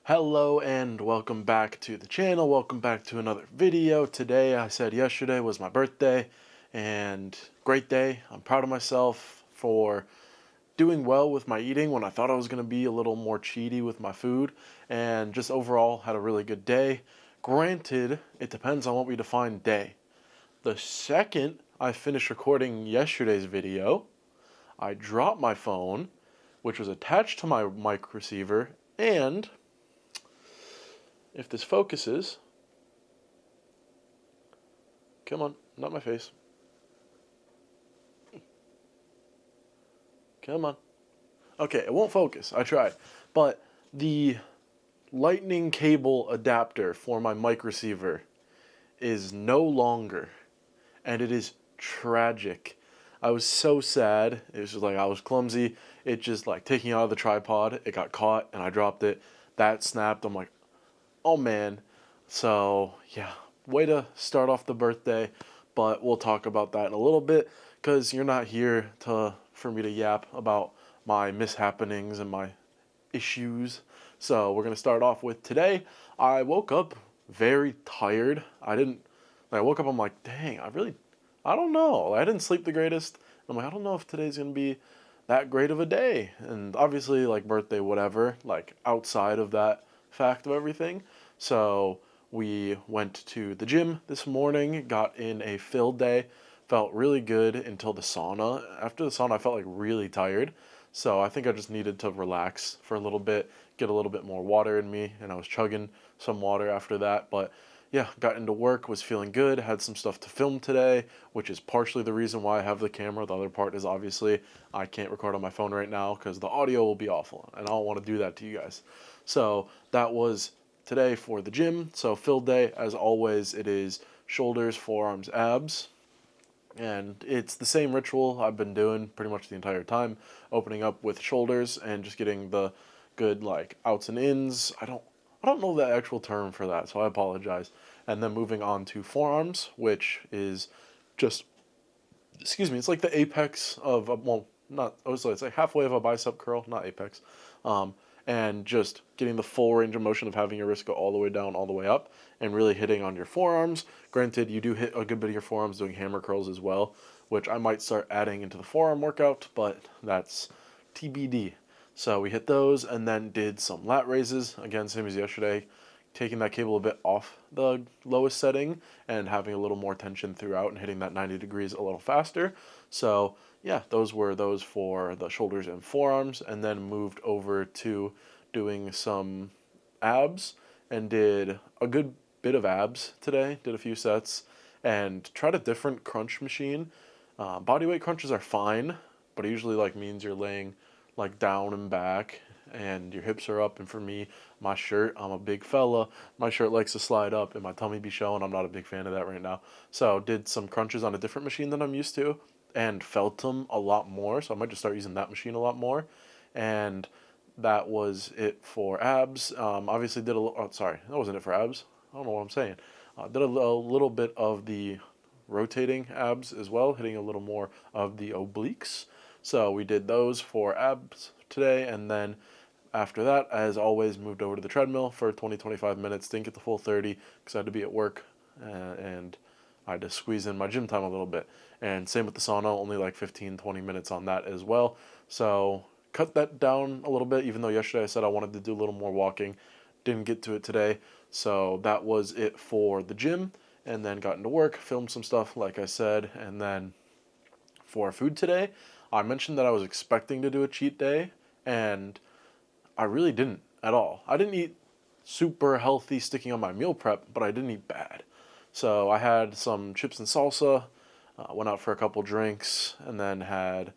Hello and welcome back to the channel. Welcome back to another video. Today, I said yesterday was my birthday, and great day. I'm proud of myself for doing well with my eating when I thought I was going to be a little more cheaty with my food, and just overall had a really good day. Granted, it depends on what we define day. The second I finished recording yesterday's video, I dropped my phone, which was attached to my mic receiver, and if this focuses, come on, not my face. Come on. Okay, it won't focus. I tried. But the lightning cable adapter for my mic receiver is no longer, and it is tragic. I was so sad. It was just like I was clumsy. It just like taking it out of the tripod, it got caught and I dropped it. That snapped. I'm like, oh man. So yeah, way to start off the birthday, but we'll talk about that in a little bit because you're not here for me to yap about my mishappenings and my issues. So we're gonna start off with today. I woke up very tired. I woke up, I'm like, dang, I don't know. I didn't sleep the greatest. I'm like, I don't know if today's gonna be that great of a day. And obviously, like birthday, whatever, like outside of that fact of everything. So we went to the gym this morning, got in a filled day, felt really good until the sauna. After the sauna, I felt like really tired. So I think I just needed to relax for a little bit, get a little bit more water in me, and I was chugging some water after that. But yeah, got into work, was feeling good, had some stuff to film today, which is partially the reason why I have the camera. The other part is obviously I can't record on my phone right now because the audio will be awful, and I don't want to do that to you guys. So that was today for the gym. So filled day, as always, it is shoulders, forearms, abs. And it's the same ritual I've been doing pretty much the entire time, opening up with shoulders and just getting the good like outs and ins. I don't know the actual term for that, so I apologize. And then moving on to forearms, which is just, excuse me, it's like the apex of well, not also it's like halfway of a bicep curl, not apex. Um, and just getting the full range of motion of having your wrist go all the way down, all the way up, and really hitting on your forearms. Granted, you do hit a good bit of your forearms doing hammer curls as well, which I might start adding into the forearm workout, but that's TBD. So we hit those and then did some lat raises, again, same as yesterday, taking that cable a bit off the lowest setting and having a little more tension throughout and hitting that 90 degrees a little faster. So yeah, those were those for the shoulders and forearms, and then moved over to doing some abs and did a good bit of abs today, did a few sets, and tried a different crunch machine. Bodyweight crunches are fine, but it usually like means you're laying like down and back and your hips are up, and for me, my shirt, I'm a big fella, my shirt likes to slide up and my tummy be showing. I'm not a big fan of that right now. So did some crunches on a different machine than I'm used to and felt them a lot more, so I might just start using that machine a lot more. And that was it for abs. Obviously did a little, oh, sorry, that wasn't it for abs. I don't know what I'm saying. Did a little bit of the rotating abs as well, hitting a little more of the obliques. So we did those for abs today, and then after that, as always, moved over to the treadmill for 20-25 minutes. Didn't get the full 30 because I had to be at work, and I had to squeeze in my gym time a little bit. And same with the sauna, only like 15-20 minutes on that as well. So cut that down a little bit, even though yesterday I said I wanted to do a little more walking. Didn't get to it today. So that was it for the gym, and then got into work, filmed some stuff, like I said, and then for food today, I mentioned that I was expecting to do a cheat day, and I really didn't at all. I didn't eat super healthy sticking on my meal prep, but I didn't eat bad. So I had some chips and salsa, went out for a couple drinks, and then had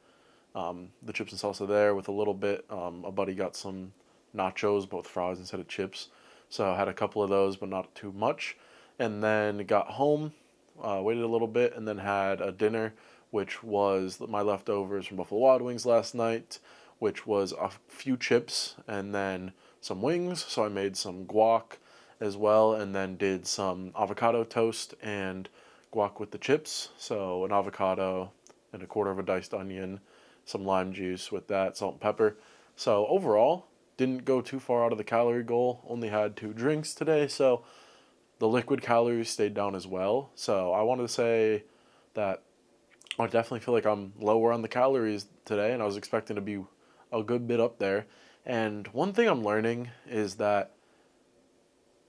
the chips and salsa there with a little bit. A buddy got some nachos, both fries instead of chips. So I had a couple of those, but not too much. And then got home, waited a little bit, and then had a dinner, which was my leftovers from Buffalo Wild Wings last night, which was a few chips and then some wings. So I made some guac as well, and then did some avocado toast and guac with the chips. So an avocado and a quarter of a diced onion, some lime juice with that, salt and pepper. So overall, didn't go too far out of the calorie goal. Only had 2 drinks today, so the liquid calories stayed down as well. So I wanted to say that I definitely feel like I'm lower on the calories today, and I was expecting to be a good bit up there. And one thing I'm learning is that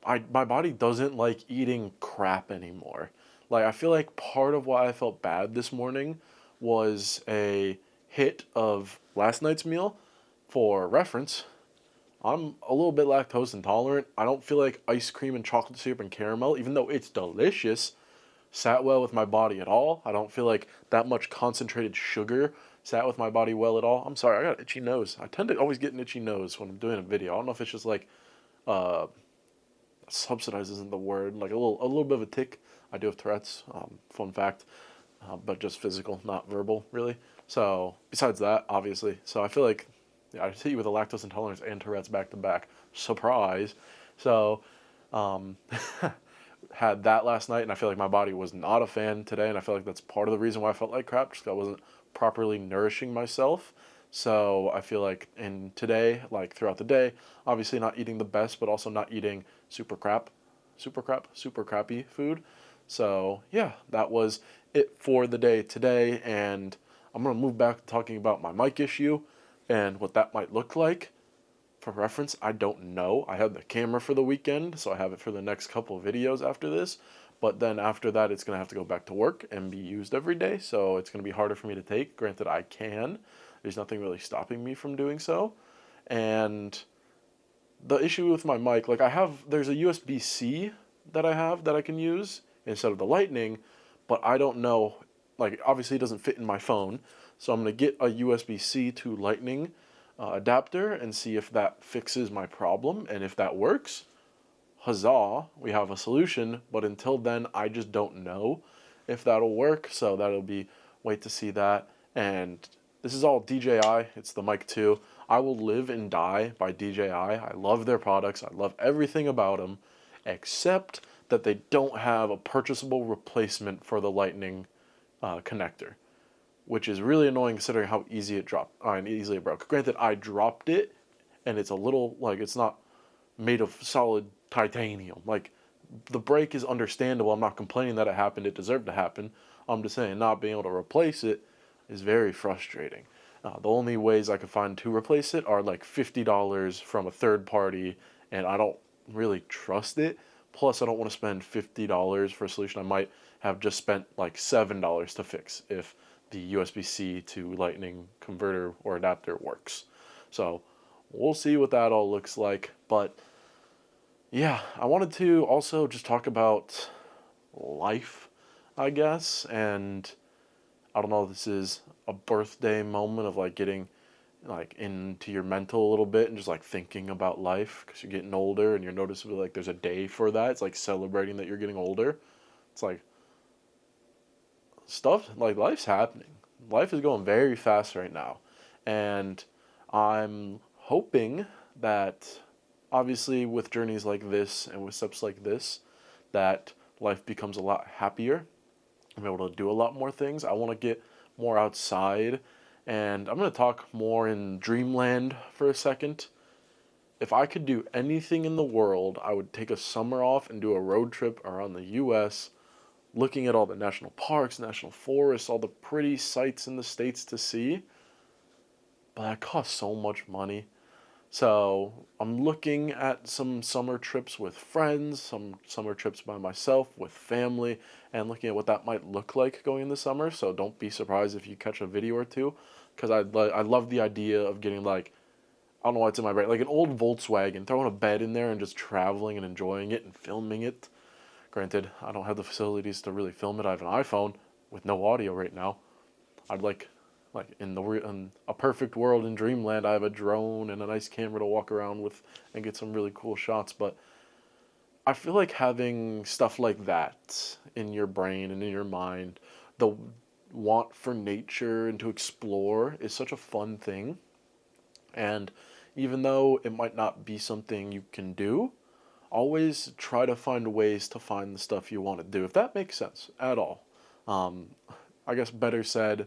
my body doesn't like eating crap anymore. Like, I feel like part of why I felt bad this morning was a hit of last night's meal. For reference, I'm a little bit lactose intolerant. I don't feel like ice cream and chocolate syrup and caramel, even though it's delicious, sat well with my body at all. I don't feel like that much concentrated sugar sat with my body well at all. I'm sorry, I got an itchy nose. I tend to always get an itchy nose when I'm doing a video. I don't know if it's just like uh subsidized isn't the word, like a little bit of a tick. I do have Tourette's, fun fact, but just physical, not verbal, really. So besides that, obviously, so I feel like, yeah, I hit you with a lactose intolerance and Tourette's back to back. Surprise. So um, had that last night, and I feel like my body was not a fan today, and I feel like that's part of the reason why I felt like crap, just 'cause I wasn't properly nourishing myself. So I feel like in today, like throughout the day, obviously not eating the best, but also not eating super crappy food. So yeah, that was it for the day today, and I'm gonna move back to talking about my mic issue and what that might look like. For reference, I don't know. I had the camera for the weekend, so I have it for the next couple of videos after this. But then after that, it's going to have to go back to work and be used every day, so it's going to be harder for me to take. Granted, I can. There's nothing really stopping me from doing so. And the issue with my mic, like there's a USB-C that I have that I can use instead of the Lightning, but I don't know, like obviously it doesn't fit in my phone, so I'm going to get a USB-C to Lightning adapter and see if that fixes my problem, and if that works, huzzah, we have a solution. But until then, I just don't know if that'll work, so that'll be wait to see that. And this is all DJI. It's the mic 2. I will live and die by DJI. I love their products. I love everything about them, except that they don't have a purchasable replacement for the Lightning connector, which is really annoying considering how easy it dropped. And easily it broke. Granted, I dropped it, and it's a little, like, it's not made of solid titanium. Like, the break is understandable. I'm not complaining that it happened. It deserved to happen. I'm just saying not being able to replace it is very frustrating. The only ways I could find to replace it are like $50 from a third party, and I don't really trust it. Plus, I don't want to spend $50 for a solution I might have just spent like $7 to fix if the USB-C to Lightning converter or adapter works. So we'll see what that all looks like. But yeah, I wanted to also just talk about life, I guess. And I don't know if this is a birthday moment of like getting like into your mental a little bit and just like thinking about life, because you're getting older and you're noticeably like there's a day for that. It's like celebrating that you're getting older. It's like stuff, like life's happening. Life is going very fast right now. And I'm hoping that obviously with journeys like this and with steps like this, that life becomes a lot happier. I'm able to do a lot more things. I want to get more outside, and I'm going to talk more in dreamland for a second. If I could do anything in the world, I would take a summer off and do a road trip around the US, looking at all the national parks, national forests, all the pretty sights in the States to see. But that costs so much money. So I'm looking at some summer trips with friends, some summer trips by myself with family, and looking at what that might look like going in the summer. So don't be surprised if you catch a video or two, because I love the idea of getting like, I don't know what's in my brain, like an old Volkswagen, throwing a bed in there and just traveling and enjoying it and filming it. Granted, I don't have the facilities to really film it. I have an iPhone with no audio right now. I'd like in a perfect world in dreamland, I have a drone and a nice camera to walk around with and get some really cool shots. But I feel like having stuff like that in your brain and in your mind, the want for nature and to explore, is such a fun thing. And even though it might not be something you can do, always try to find ways to find the stuff you want to do, if that makes sense at all. Um, I guess better said,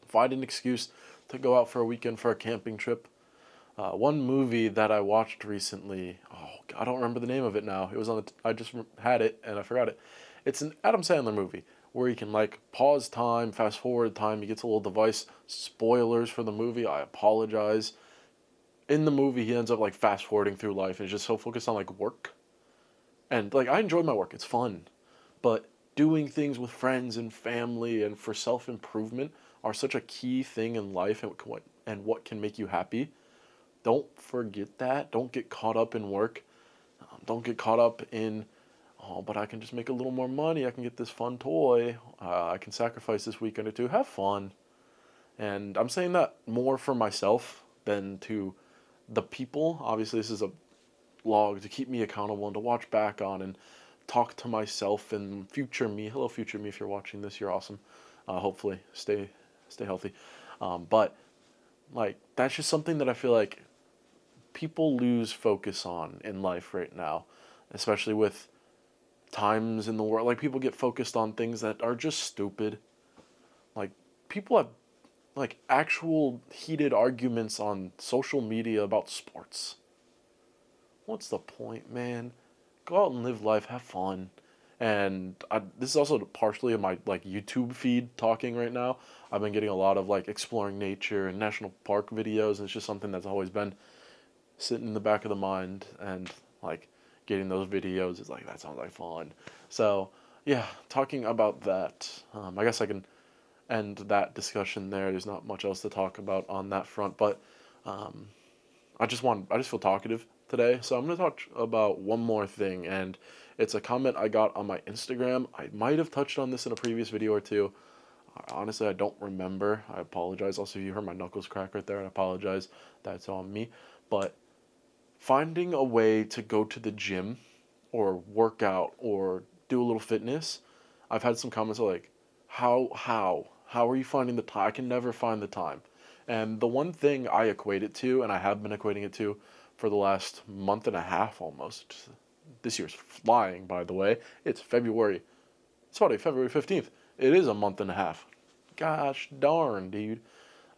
find an excuse to go out for a weekend for a camping trip. One movie that I watched recently, oh, I don't remember the name of it now. It was on I just had it and I forgot it. It's an Adam Sandler movie where you can like pause time, fast forward time. He gets a little device. Spoilers for the movie. I apologize. In the movie, he ends up like fast forwarding through life and is just so focused on like work. And like I enjoy my work. It's fun, but doing things with friends and family and for self improvement are such a key thing in life and what can make you happy. Don't forget that. Don't get caught up in work. Don't get caught up in, oh, but I can just make a little more money. I can get this fun toy. I can sacrifice this weekend or two. Have fun. And I'm saying that more for myself than to the people. Obviously, this is a log to keep me accountable and to watch back on and talk to myself and future me. Hello, future me. If you're watching this, you're awesome. Hopefully, stay healthy. But like that's just something that I feel like people lose focus on in life right now, especially with times in the world. Like people get focused on things that are just stupid. Like people have like actual heated arguments on social media about sports. What's the point, man? Go out and live life, have fun. And this is also partially in my like YouTube feed talking right now. I've been getting a lot of like exploring nature and national park videos, and it's just something that's always been sitting in the back of the mind, and like getting those videos is like that sounds like fun. So yeah, talking about that, I guess I can end that discussion there. There's not much else to talk about on that front, but um, I just feel talkative today, so I'm gonna talk about one more thing, and it's a comment I got on my Instagram. I might have touched on this in a previous video or two. Honestly, I don't remember. I apologize. Also, if you heard my knuckles crack right there, I apologize. That's on me. But finding a way to go to the gym or work out or do a little fitness, I've had some comments like, how are you finding the time? I can never find the time. And the one thing I equate it to, and I have been equating it to for the last month and a half almost. This year's flying, by the way. It's February. It's already February 15th. It is a month and a half. Gosh darn, dude.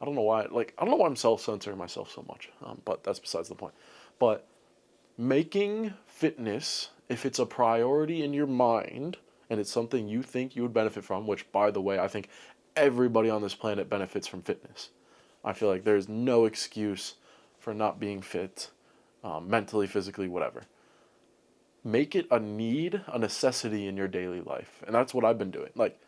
I don't know why I'm self-censoring myself so much, but that's besides the point. But making fitness, if it's a priority in your mind and it's something you think you would benefit from, which, by the way, I think everybody on this planet benefits from fitness. I feel like there's no excuse for not being fit, mentally, physically, whatever. Make it a need, a necessity in your daily life. And that's what I've been doing. Like,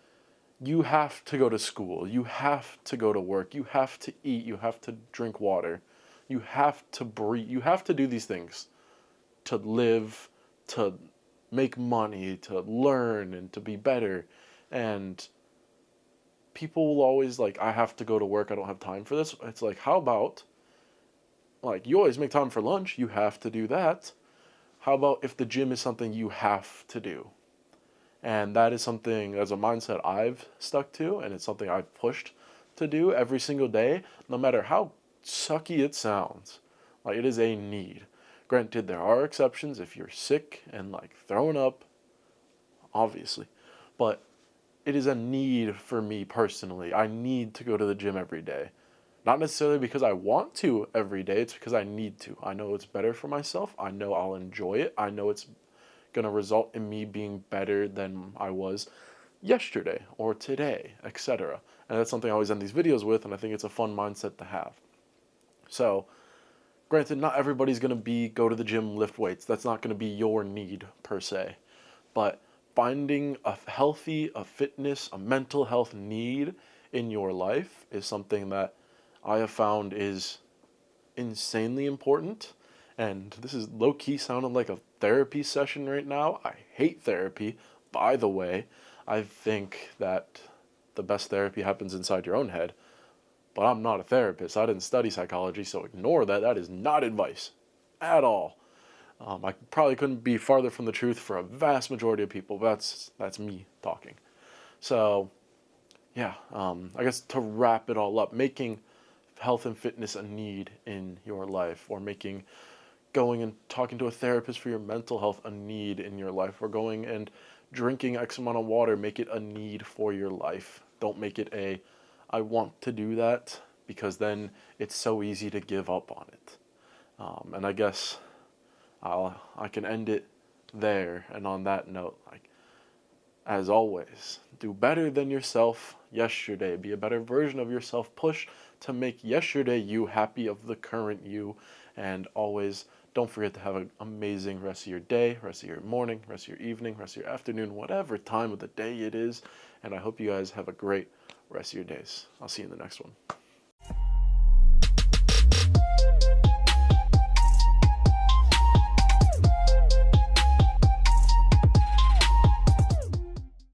you have to go to school, you have to go to work, you have to eat, you have to drink water, you have to breathe, you have to do these things to live, to make money, to learn, and to be better. And people will always like, I have to go to work, I don't have time for this. It's like, how about, like, you always make time for lunch, you have to do that. How about if the gym is something you have to do? And that is something, as a mindset I've stuck to, and it's something I've pushed to do every single day, no matter how sucky it sounds. Like, it is a need. Granted, there are exceptions if you're sick and like throwing up, obviously. But it is a need for me personally. I need to go to the gym every day. Not necessarily because I want to every day, it's because I need to. I know it's better for myself. I know I'll enjoy it. I know it's going to result in me being better than I was yesterday or today, etc. And that's something I always end these videos with, and I think it's a fun mindset to have. So, granted, not everybody's going to go to the gym, lift weights. That's not going to be your need per se. But finding a fitness, a mental health need in your life is something that I have found is insanely important. And this is low-key sounding like a therapy session right now. I hate therapy, by the way. I think that the best therapy happens inside your own head. But I'm not a therapist. I didn't study psychology, so ignore that. That is not advice at all. I probably couldn't be farther from the truth for a vast majority of people. That's me talking. So, yeah, I guess to wrap it all up, making health and fitness a need in your life, or making going and talking to a therapist for your mental health a need in your life, or going and drinking X amount of water, make it a need for your life. Don't make it I want to do that, because then it's so easy to give up on it. And I guess I can end it there. And on that note, like, as always, do better than yourself yesterday. Be a better version of yourself. Push to make yesterday you happy of the current you. And always don't forget to have an amazing rest of your day, rest of your morning, rest of your evening, rest of your afternoon, whatever time of the day it is. And I hope you guys have a great rest of your days. I'll see you in the next one.